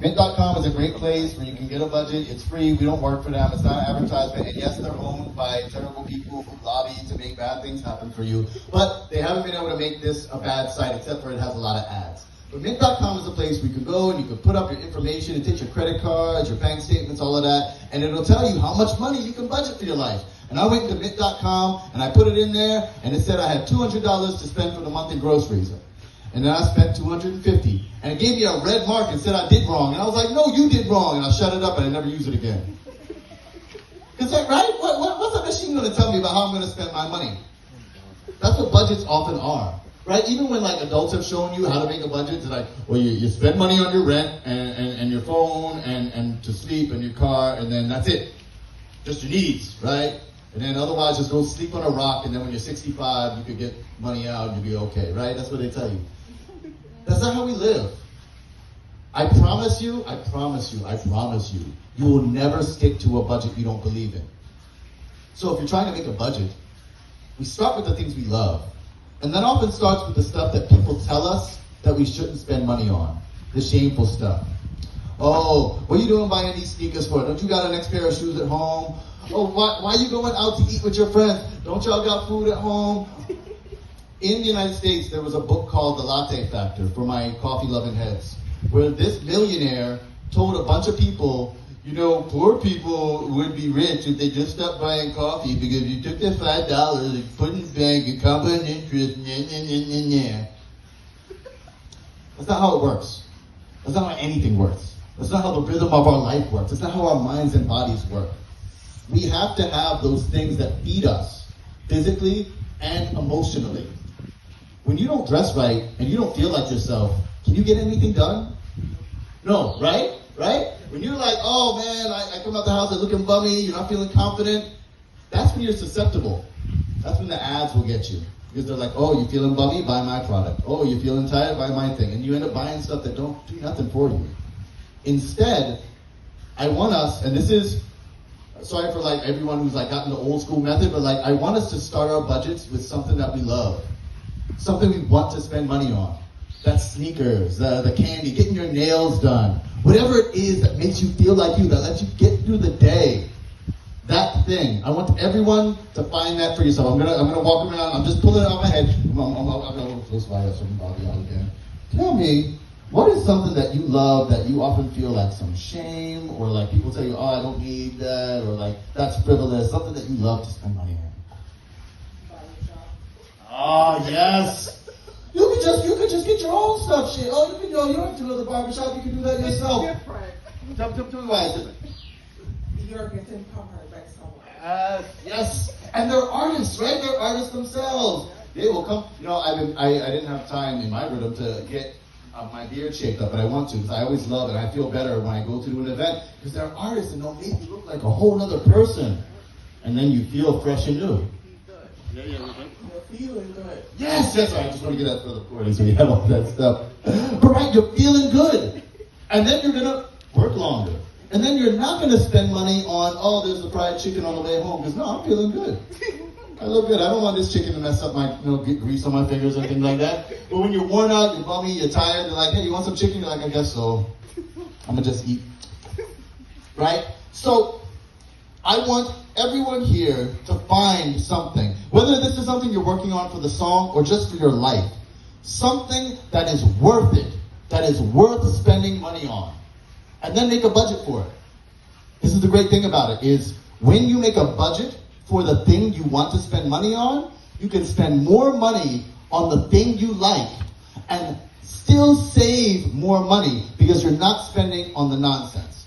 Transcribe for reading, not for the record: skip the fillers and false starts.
Mint.com is a great place where you can get a budget. It's free. We don't work for them. It's not an advertisement. And yes, they're owned by terrible people who lobby to make bad things happen for you. But they haven't been able to make this a bad site, except for it has a lot of ads. But Mint.com is a place where you can go and you can put up your information. It takes your credit cards, your bank statements, all of that. And it'll tell you how much money you can budget for your life. And I went to Mint.com and I put it in there. And it said I had $200 to spend for the month in groceries. And then I spent $250. And it gave me a red mark and said I did wrong. And I was like, no, you did wrong. And I shut it up and I never used it again. Is that right? What's a machine going to tell me about how I'm going to spend my money? That's what budgets often are. Right? Even when like adults have shown you how to make a budget, it's like, well, you spend money on your rent and your phone and to sleep and your car, and then that's it. Just your needs, right? And then otherwise just go sleep on a rock, and then when you're 65, you could get money out and you'll be okay, right? That's what they tell you. That's not how we live. I promise you, you will never stick to a budget you don't believe in. So if you're trying to make a budget, we start with the things we love. And that often starts with the stuff that people tell us that we shouldn't spend money on. The shameful stuff. Oh, what are you doing buying these sneakers for? Don't you got an next pair of shoes at home? Oh, why are you going out to eat with your friends? Don't y'all got food at home? In the United States, there was a book called The Latte Factor for my coffee-loving heads, where this millionaire told a bunch of people, you know, poor people would be rich if they just stopped buying coffee because you took their $5 and put it in the bank and compound interest, That's not how it works. That's not how anything works. That's not how the rhythm of our life works. That's not how our minds and bodies work. We have to have those things that feed us physically and emotionally. When you don't dress right and you don't feel like yourself, can you get anything done? No, right? Right? When you're like, oh man, I come out the house, I'm looking bummy, you're not feeling confident, that's when you're susceptible. That's when the ads will get you. Because they're like, oh, you feeling bummy? Buy my product. Oh, you're feeling tired? Buy my thing. And you end up buying stuff that don't do nothing for you. Instead, I want us, and this is, sorry for like everyone who's like gotten the old school method, but like I want us to start our budgets with something that we love. Something we want to spend money on. That's sneakers, the candy, getting your nails done. Whatever it is that makes you feel like you, that lets you get through the day. That thing. I want everyone to find that for yourself. I'm gonna walk around. I'm just pulling it out of my head. I'm gonna close my eyes so Bobby out again. Tell me, what is something that you love that you often feel like some shame, or like people tell you, oh, I don't need that, or like that's frivolous. Something that you love to spend money on. Oh yes. You could just get your own stuff, shit. Oh, you don't have to go to the barbershop. You can do that yourself. It's different. Tell me why it's different. You're getting empowered by someone. Yes, and they're artists, right? They're artists themselves. They will come. You know, I didn't have time in my rhythm to get my beard shaped up, but I want to because I always love it. I feel better when I go to an event because they're artists and they'll make you look like a whole other person, and then you feel fresh and new. You're feeling good. Yes, right. I just want to get that for the recording so we have all that stuff. But right, you're feeling good, and then you're gonna work longer. And then you're not going to spend money on, oh, there's the fried chicken on the way home. Because, no, I'm feeling good. I look good. I don't want this chicken to mess up my, get grease on my fingers or anything like that. But when you're worn out, you're bummy, you're tired, they're like, hey, you want some chicken? You're like, I guess so. I'm going to just eat. Right? So, I want everyone here to find something. Whether this is something you're working on for the song or just for your life. Something that is worth it. That is worth spending money on. And then make a budget for it. This is the great thing about it, is when you make a budget for the thing you want to spend money on, you can spend more money on the thing you like and still save more money because you're not spending on the nonsense.